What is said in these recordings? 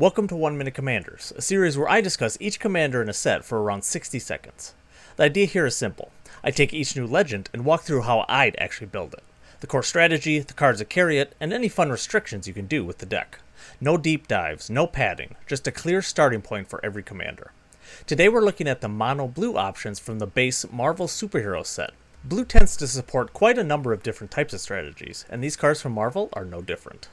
Welcome to 1 Minute Commanders, a series where I discuss each commander in a set for around 60 seconds. The idea here is simple. I take each new legend and walk through how I'd actually build it. The core strategy, the cards that carry it, and any fun restrictions you can do with the deck. No deep dives, no padding, just a clear starting point for every commander. Today we're looking at the mono blue options from the base Marvel Superhero set. Blue tends to support quite a number of different types of strategies, and these cards from Marvel are no different.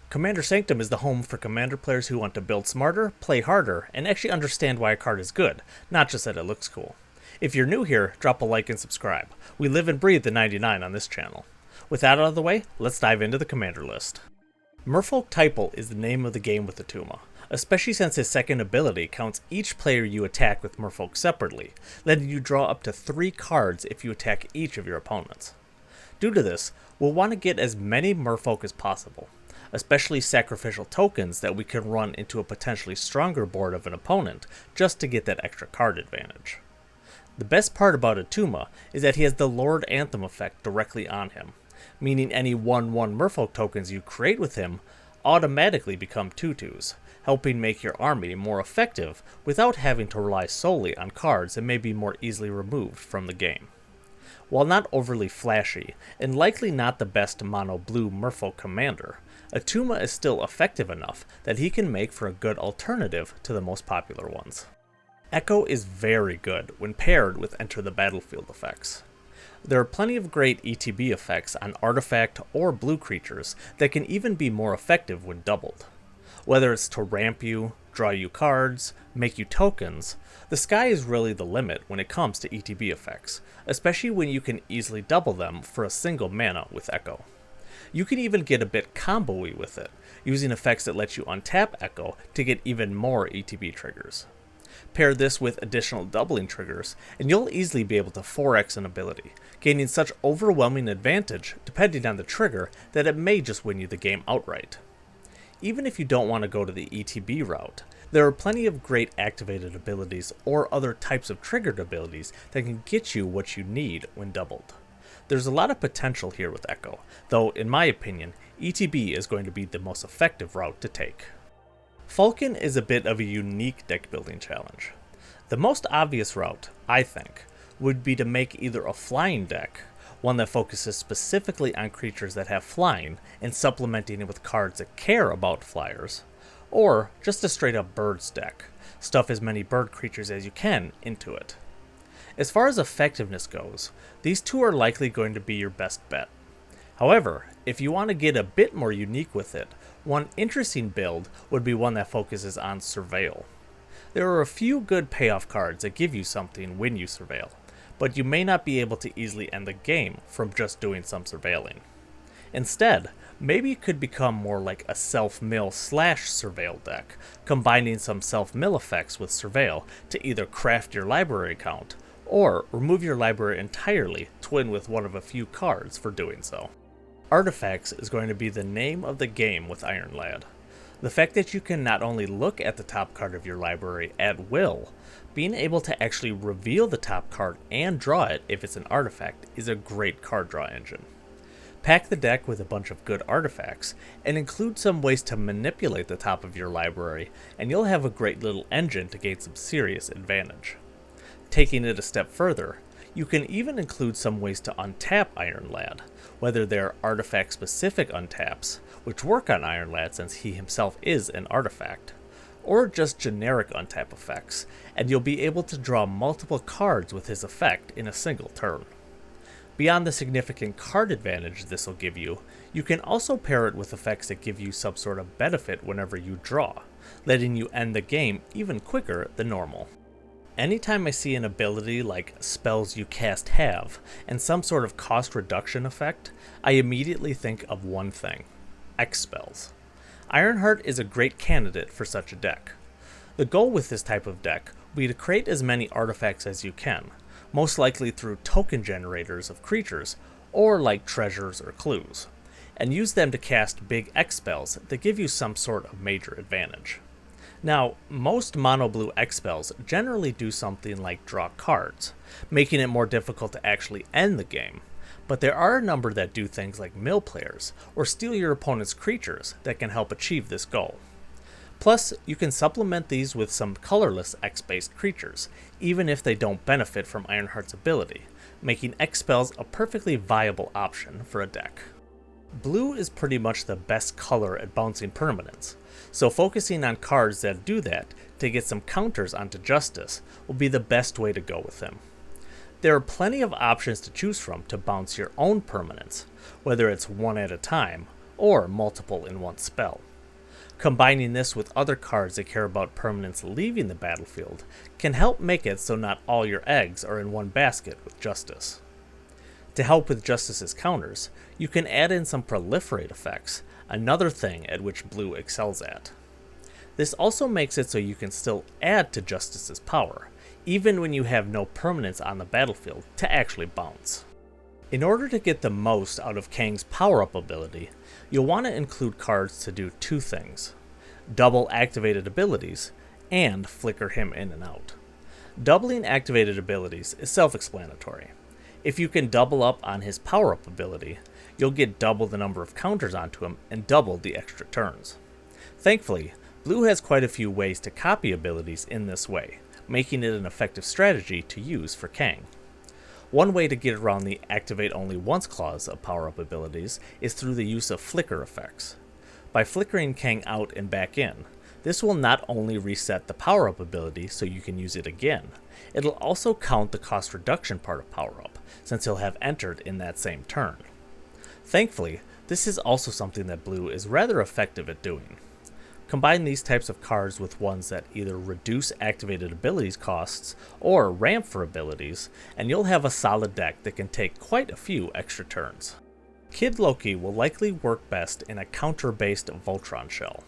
Commander Sanctum is the home for Commander players who want to build smarter, play harder, and actually understand why a card is good, not just that it looks cool. If you're new here, drop a like and subscribe. We live and breathe the 99 on this channel. With that out of the way, let's dive into the commander list. Merfolk Typal is the name of the game with Attuma, especially since his second ability counts each player you attack with Merfolk separately, letting you draw up to 3 cards if you attack each of your opponents. Due to this, we'll want to get as many Merfolk as possible, especially sacrificial tokens that we can run into a potentially stronger board of an opponent just to get that extra card advantage. The best part about Attuma is that he has the Lord Anthem effect directly on him, meaning any 1/1 Merfolk tokens you create with him automatically become 2/2s, helping make your army more effective without having to rely solely on cards that may be more easily removed from the game. While not overly flashy, and likely not the best mono blue Merfolk commander, Attuma is still effective enough that he can make for a good alternative to the most popular ones. Echo is very good when paired with Enter the Battlefield effects. There are plenty of great ETB effects on artifact or blue creatures that can even be more effective when doubled. Whether it's to ramp you, draw you cards, make you tokens, the sky is really the limit when it comes to ETB effects, especially when you can easily double them for a single mana with Echo. You can even get a bit combo-y with it, using effects that let you untap Echo to get even more ETB triggers. Pair this with additional doubling triggers, and you'll easily be able to 4x an ability, gaining such overwhelming advantage depending on the trigger that it may just win you the game outright. Even if you don't want to go to the ETB route, there are plenty of great activated abilities or other types of triggered abilities that can get you what you need when doubled. There's a lot of potential here with Echo, though in my opinion, ETB is going to be the most effective route to take. Falcon is a bit of a unique deck building challenge. The most obvious route, I think, would be to make either a flying deck, one that focuses specifically on creatures that have flying and supplementing it with cards that care about flyers, or just a straight up birds deck, stuff as many bird creatures as you can into it. As far as effectiveness goes, these two are likely going to be your best bet. However, if you want to get a bit more unique with it, one interesting build would be one that focuses on Surveil. There are a few good payoff cards that give you something when you Surveil, but you may not be able to easily end the game from just doing some surveilling. Instead, maybe it could become more like a self-mill / surveil deck, combining some self-mill effects with surveil to either craft your library count, or remove your library entirely to win with one of a few cards for doing so. Artifacts is going to be the name of the game with Iron Lad. The fact that you can not only look at the top card of your library at will, being able to actually reveal the top card and draw it if it's an artifact is a great card draw engine. Pack the deck with a bunch of good artifacts, and include some ways to manipulate the top of your library, and you'll have a great little engine to gain some serious advantage. Taking it a step further, you can even include some ways to untap Iron Lad, whether they're artifact-specific untaps, which work on Iron Lad since he himself is an artifact, or just generic untap effects, and you'll be able to draw multiple cards with his effect in a single turn. Beyond the significant card advantage this will give you, you can also pair it with effects that give you some sort of benefit whenever you draw, letting you end the game even quicker than normal. Anytime I see an ability like spells you cast have, and some sort of cost reduction effect, I immediately think of one thing: X spells. Ironheart is a great candidate for such a deck. The goal with this type of deck will be to create as many artifacts as you can, most likely through token generators of creatures, or like treasures or clues, and use them to cast big X spells that give you some sort of major advantage. Now, most mono blue X spells generally do something like draw cards, making it more difficult to actually end the game, but there are a number that do things like mill players, or steal your opponent's creatures that can help achieve this goal. Plus, you can supplement these with some colorless X-based creatures, even if they don't benefit from Ironheart's ability, making X spells a perfectly viable option for a deck. Blue is pretty much the best color at bouncing permanents, so focusing on cards that do that to get some counters onto Justice will be the best way to go with him. There are plenty of options to choose from to bounce your own permanents, whether it's one at a time or multiple in one spell. Combining this with other cards that care about permanents leaving the battlefield can help make it so not all your eggs are in one basket with Justice. To help with Justice's counters, you can add in some proliferate effects, another thing at which Blue excels at. This also makes it so you can still add to Justice's power, even when you have no permanents on the battlefield to actually bounce. In order to get the most out of Kang's power-up ability, you'll want to include cards to do two things: double activated abilities, and flicker him in and out. Doubling activated abilities is self-explanatory. If you can double up on his power-up ability, you'll get double the number of counters onto him and double the extra turns. Thankfully, Blue has quite a few ways to copy abilities in this way, making it an effective strategy to use for Kang. One way to get around the activate only once clause of power-up abilities is through the use of flicker effects. By flickering Kang out and back in, this will not only reset the power-up ability so you can use it again, it'll also count the cost reduction part of power-up, since he'll have entered in that same turn. Thankfully, this is also something that Blue is rather effective at doing. Combine these types of cards with ones that either reduce activated abilities costs or ramp for abilities, and you'll have a solid deck that can take quite a few extra turns. Kid Loki will likely work best in a counter-based Voltron shell.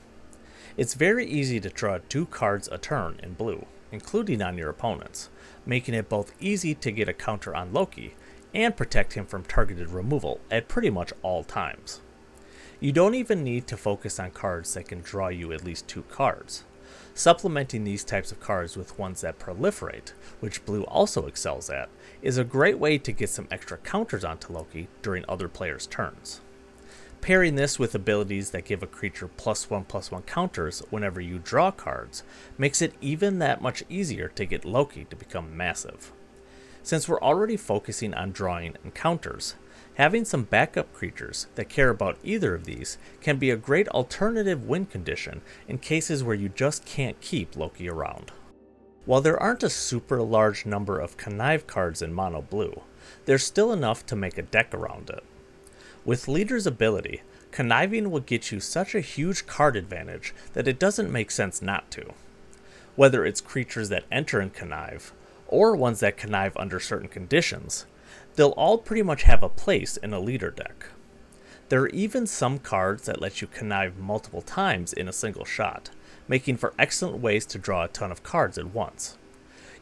It's very easy to draw 2 cards a turn in Blue, including on your opponents, making it both easy to get a counter on Loki and protect him from targeted removal at pretty much all times. You don't even need to focus on cards that can draw you at least 2 cards. Supplementing these types of cards with ones that proliferate, which Blue also excels at, is a great way to get some extra counters onto Loki during other players' turns. Pairing this with abilities that give a creature +1/+1 counters whenever you draw cards makes it even that much easier to get Loki to become massive. Since we're already focusing on drawing and counters, having some backup creatures that care about either of these can be a great alternative win condition in cases where you just can't keep Loki around. While there aren't a super large number of connive cards in mono blue, there's still enough to make a deck around it. With Leader's ability, conniving will get you such a huge card advantage that it doesn't make sense not to. Whether it's creatures that enter in connive, or ones that connive under certain conditions, they'll all pretty much have a place in a Leader deck. There are even some cards that let you connive multiple times in a single shot, making for excellent ways to draw a ton of cards at once.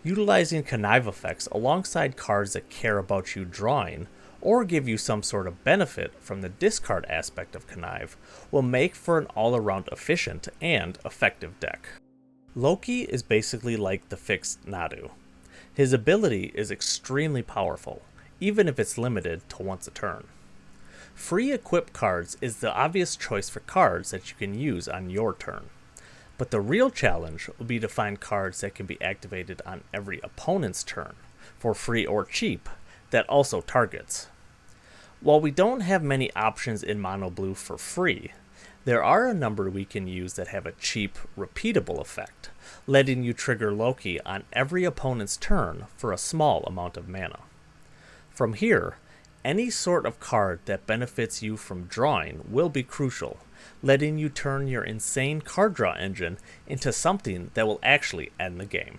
Utilizing connive effects alongside cards that care about you drawing, or give you some sort of benefit from the discard aspect of connive, will make for an all-around efficient and effective deck. Loki is basically like the fixed Nadu. His ability is extremely powerful, even if it's limited to once a turn. Free equip cards is the obvious choice for cards that you can use on your turn, but the real challenge will be to find cards that can be activated on every opponent's turn, for free or cheap, that also targets. While we don't have many options in mono blue for free, there are a number we can use that have a cheap, repeatable effect, letting you trigger Loki on every opponent's turn for a small amount of mana. From here, any sort of card that benefits you from drawing will be crucial, letting you turn your insane card draw engine into something that will actually end the game.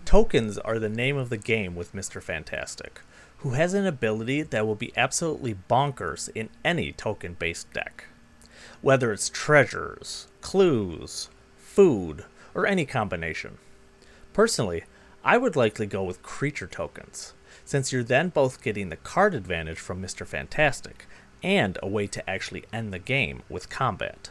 Tokens are the name of the game with Mr. Fantastic, who has an ability that will be absolutely bonkers in any token-based deck. Whether it's treasures, clues, food, or any combination. Personally, I would likely go with creature tokens, since you're then both getting the card advantage from Mr. Fantastic, and a way to actually end the game with combat.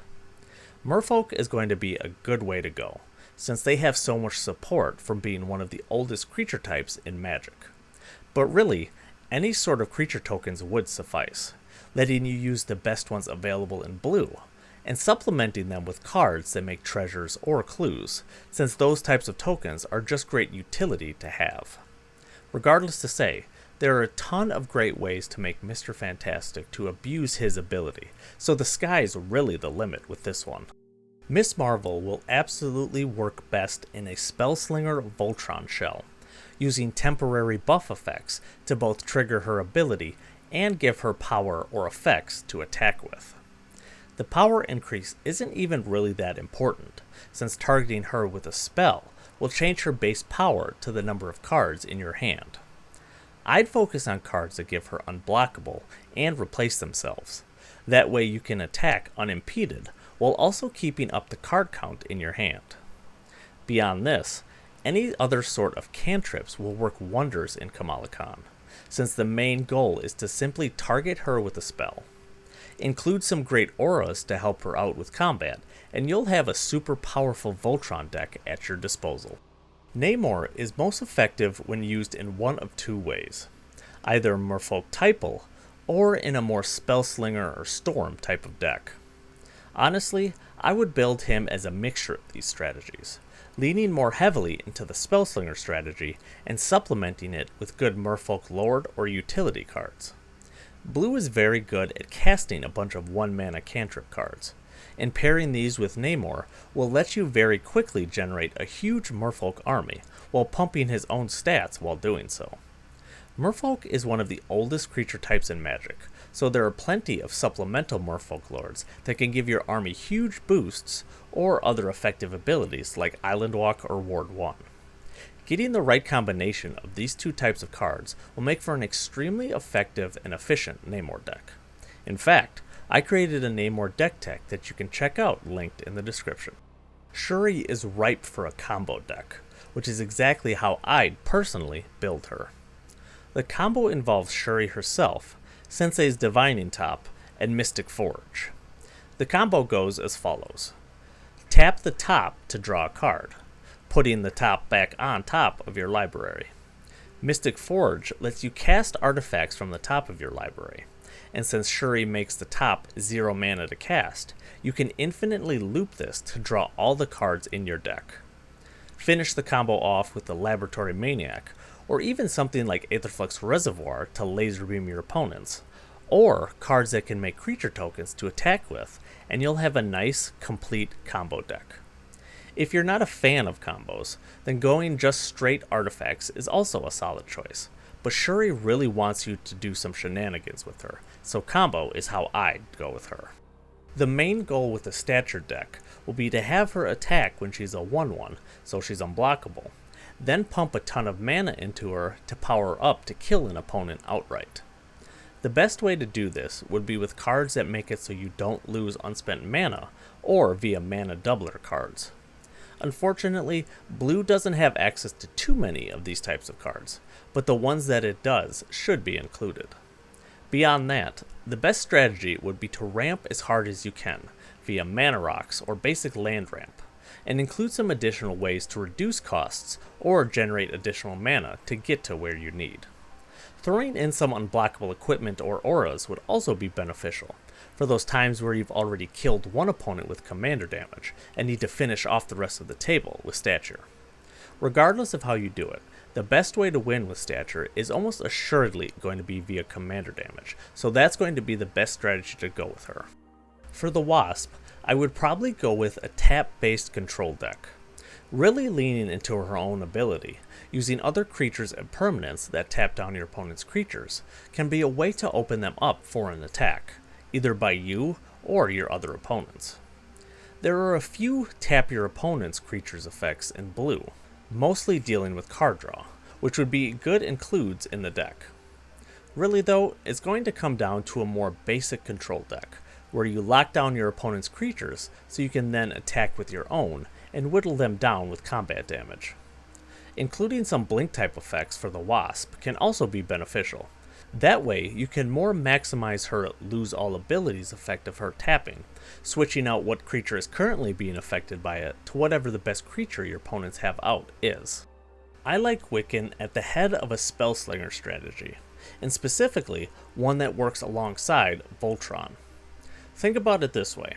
Merfolk is going to be a good way to go, since they have so much support from being one of the oldest creature types in Magic. But really, any sort of creature tokens would suffice, letting you use the best ones available in blue, and supplementing them with cards that make treasures or clues, since those types of tokens are just great utility to have. Regardless to say, there are a ton of great ways to make Mr. Fantastic to abuse his ability, so the sky's really the limit with this one. Miss Marvel will absolutely work best in a Spellslinger Voltron shell, using temporary buff effects to both trigger her ability and give her power or effects to attack with. The power increase isn't even really that important, since targeting her with a spell will change her base power to the number of cards in your hand. I'd focus on cards that give her unblockable and replace themselves. That way you can attack unimpeded while also keeping up the card count in your hand. Beyond this, any other sort of cantrips will work wonders in Kamala Kahn, since the main goal is to simply target her with a spell. Include some great auras to help her out with combat, and you'll have a super powerful Voltron deck at your disposal. Namor is most effective when used in one of two ways, either Merfolk typal, or in a more Spellslinger or Storm type of deck. Honestly, I would build him as a mixture of these strategies, leaning more heavily into the Spellslinger strategy and supplementing it with good Merfolk Lord or utility cards. Blue is very good at casting a bunch of 1-mana cantrip cards, and pairing these with Namor will let you very quickly generate a huge Merfolk army while pumping his own stats while doing so. Merfolk is one of the oldest creature types in Magic, so there are plenty of supplemental Merfolk Lords that can give your army huge boosts or other effective abilities like Island Walk or Ward 1. Getting the right combination of these two types of cards will make for an extremely effective and efficient Namor deck. In fact, I created a Namor deck tech that you can check out linked in the description. Shuri is ripe for a combo deck, which is exactly how I'd personally build her. The combo involves Shuri herself, Sensei's Divining Top, and Mystic Forge. The combo goes as follows. Tap the top to draw a card, putting the top back on top of your library. Mystic Forge lets you cast artifacts from the top of your library, and since Shuri makes the top 0 mana to cast, you can infinitely loop this to draw all the cards in your deck. Finish the combo off with the Laboratory Maniac, or even something like Aetherflux Reservoir to laser beam your opponents, or cards that can make creature tokens to attack with, and you'll have a nice, complete combo deck. If you're not a fan of combos, then going just straight artifacts is also a solid choice, but Shuri really wants you to do some shenanigans with her, so combo is how I'd go with her. The main goal with the Stature deck will be to have her attack when she's a 1/1, so she's unblockable, then pump a ton of mana into her to power up to kill an opponent outright. The best way to do this would be with cards that make it so you don't lose unspent mana, or via mana doubler cards. Unfortunately, Blue doesn't have access to too many of these types of cards, but the ones that it does should be included. Beyond that, the best strategy would be to ramp as hard as you can, via mana rocks or basic land ramp, and include some additional ways to reduce costs or generate additional mana to get to where you need. Throwing in some unblockable equipment or auras would also be beneficial, for those times where you've already killed one opponent with commander damage and need to finish off the rest of the table with Stature. Regardless of how you do it, the best way to win with Stature is almost assuredly going to be via commander damage, so that's going to be the best strategy to go with her. For the Wasp, I would probably go with a tap-based control deck, really leaning into her own ability. Using other creatures and permanents that tap down your opponent's creatures can be a way to open them up for an attack, either by you or your other opponents. There are a few tap your opponent's creatures effects in Blue, mostly dealing with card draw, which would be good includes in the deck. Really though, it's going to come down to a more basic control deck, where you lock down your opponent's creatures so you can then attack with your own and whittle them down with combat damage. Including some blink type effects for the Wasp can also be beneficial. That way you can more maximize her lose all abilities effect of her tapping, switching out what creature is currently being affected by it to whatever the best creature your opponents have out is. I like Wiccan at the head of a Spellslinger strategy, and specifically one that works alongside Voltron. Think about it this way.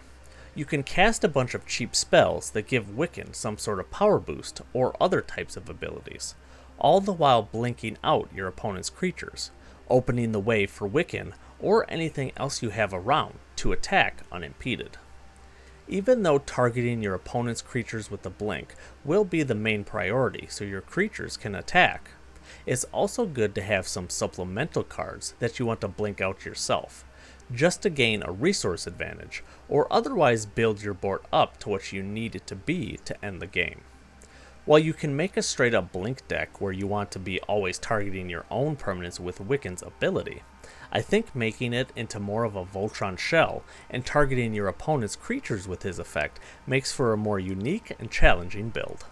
You can cast a bunch of cheap spells that give Wiccan some sort of power boost or other types of abilities, all the while blinking out your opponent's creatures, opening the way for Wiccan or anything else you have around to attack unimpeded. Even though targeting your opponent's creatures with the blink will be the main priority so your creatures can attack, it's also good to have some supplemental cards that you want to blink out yourself, just to gain a resource advantage, or otherwise build your board up to what you need it to be to end the game. While you can make a straight up blink deck where you want to be always targeting your own permanents with Wiccan's ability, I think making it into more of a Voltron shell and targeting your opponent's creatures with his effect makes for a more unique and challenging build.